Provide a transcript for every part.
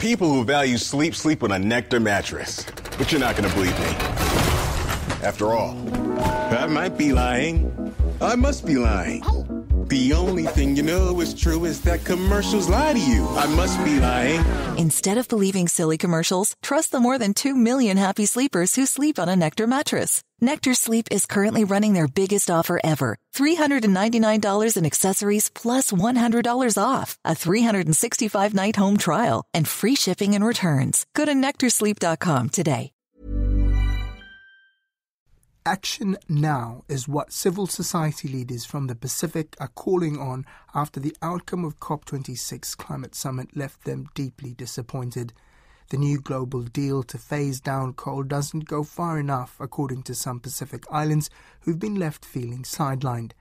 People who value sleep, sleep on a Nectar mattress. But you're not going to believe me. After all, I might be lying. I must be lying. The only thing you know is true is that commercials lie to you. I must be lying. Instead of believing silly commercials, trust the more than 2 million happy sleepers who sleep on a Nectar mattress. Nectar Sleep is currently running their biggest offer ever. $399 in accessories plus $100 off. A 365-night home trial and free shipping and returns. Go to nectarsleep.com today. Action now is what civil society leaders from the Pacific are calling on after the outcome of COP26 climate summit left them deeply disappointed. The new global deal to phase down coal doesn't go far enough, according to some Pacific islands who've been left feeling sidelined.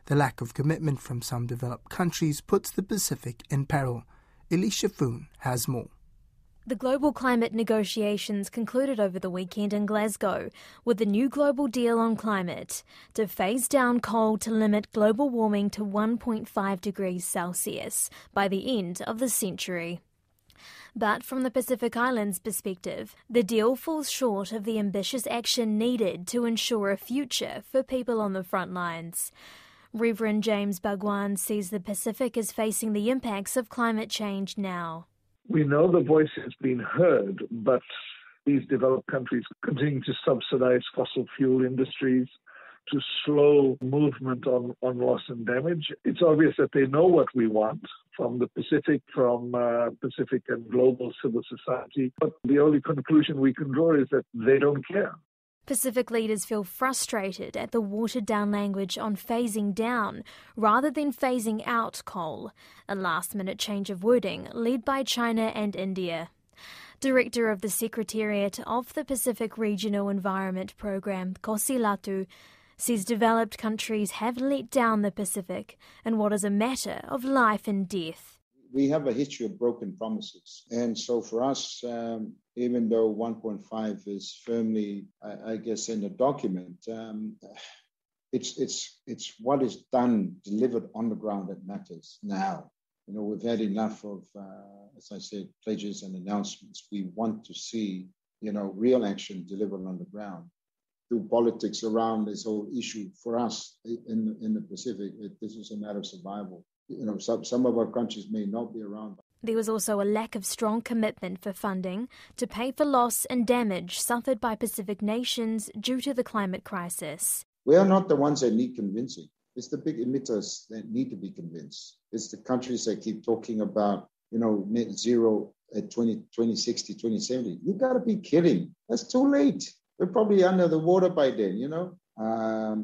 The lack of commitment from some developed countries puts the Pacific in peril. Elisha Foon has more. The global climate negotiations concluded over the weekend in Glasgow with the new global deal on climate to phase down coal to limit global warming to 1.5 degrees Celsius by the end of the century. But from the Pacific Islands' perspective, the deal falls short of the ambitious action needed to ensure a future for people on the front lines. Reverend James Bhagwan says the Pacific is facing the impacts of climate change now. We know the voice has been heard, but these developed countries continue to subsidize fossil fuel industries to slow movement on loss and damage. It's obvious that they know what we want from the Pacific, from Pacific and global civil society, but the only conclusion we can draw is that they don't care. Pacific leaders feel frustrated at the watered-down language on phasing down rather than phasing out coal, a last-minute change of wording led by China and India. Director of the Secretariat of the Pacific Regional Environment Programme, Kosi Latu, says developed countries have let down the Pacific in what is a matter of life and death. We have a history of broken promises. And so for us, even though 1.5 is firmly, I guess, in the document, it's what is done, delivered on the ground that matters now. You know, we've had enough of, as I said, pledges and announcements. We want to see, real action delivered on the ground. Through politics around this whole issue, for us in the Pacific, this is a matter of survival. Some of our countries may not be around. There was also a lack of strong commitment for funding to pay for loss and damage suffered by Pacific nations due to the climate crisis. We are not the ones that need convincing. It's the big emitters that need to be convinced. It's the countries that keep talking about, net zero at 2060, 2070. You got to be kidding. That's too late. We're probably under the water by then,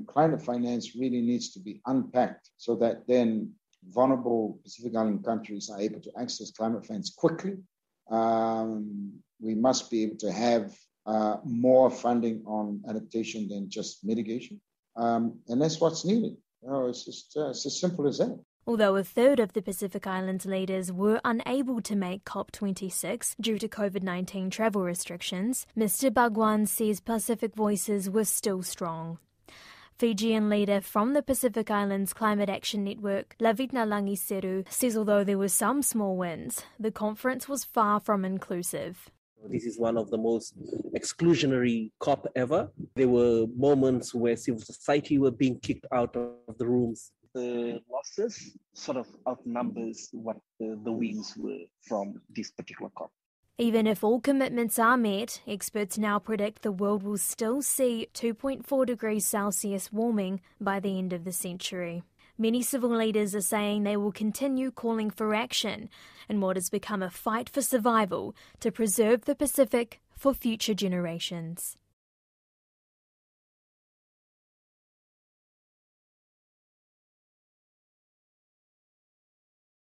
Climate finance really needs to be unpacked so that then vulnerable Pacific Island countries are able to access climate finance quickly. We must be able to have more funding on adaptation than just mitigation. And that's what's needed. It's as simple as that. Although a third of the Pacific Islands leaders were unable to make COP26 due to COVID-19 travel restrictions, Mr. Bhagwan says Pacific voices were still strong. Fijian leader from the Pacific Islands Climate Action Network, Lavitna Langiseru, says although there were some small wins, the conference was far from inclusive. This is one of the most exclusionary COP ever. There were moments where civil society were being kicked out of the rooms. The losses sort of outnumbers what the wins were from this particular COP. Even if all commitments are met, experts now predict the world will still see 2.4 degrees Celsius warming by the end of the century. Many civil leaders are saying they will continue calling for action in what has become a fight for survival to preserve the Pacific for future generations.